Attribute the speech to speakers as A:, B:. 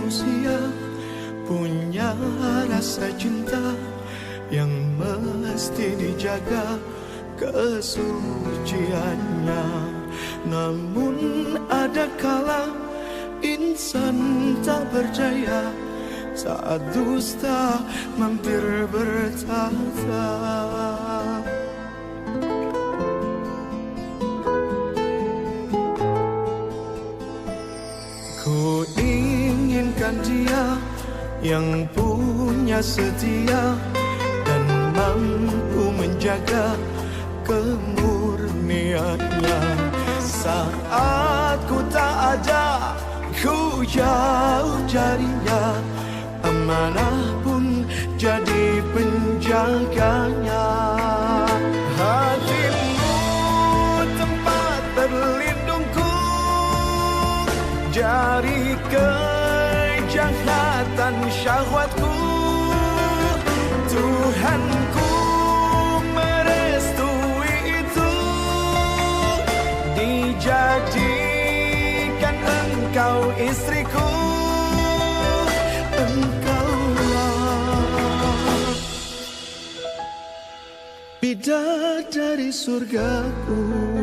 A: manusia punya rasa cinta yang mesti dijaga kesuciannya. Namun ada kala insan tak percaya saat dusta mampir bertata. Ku inginkan dia yang punya setia dan mampu menjaga kemurniannya. Saat ku tak ada, ku jauh carinya, amanah pun jadi penjaganya. Hatimu tempat berlindungku dari kejahatan syahwatku. Tuhanku merestui itu, dijadikan engkau istriku. Engkaulah bidadari surgaku.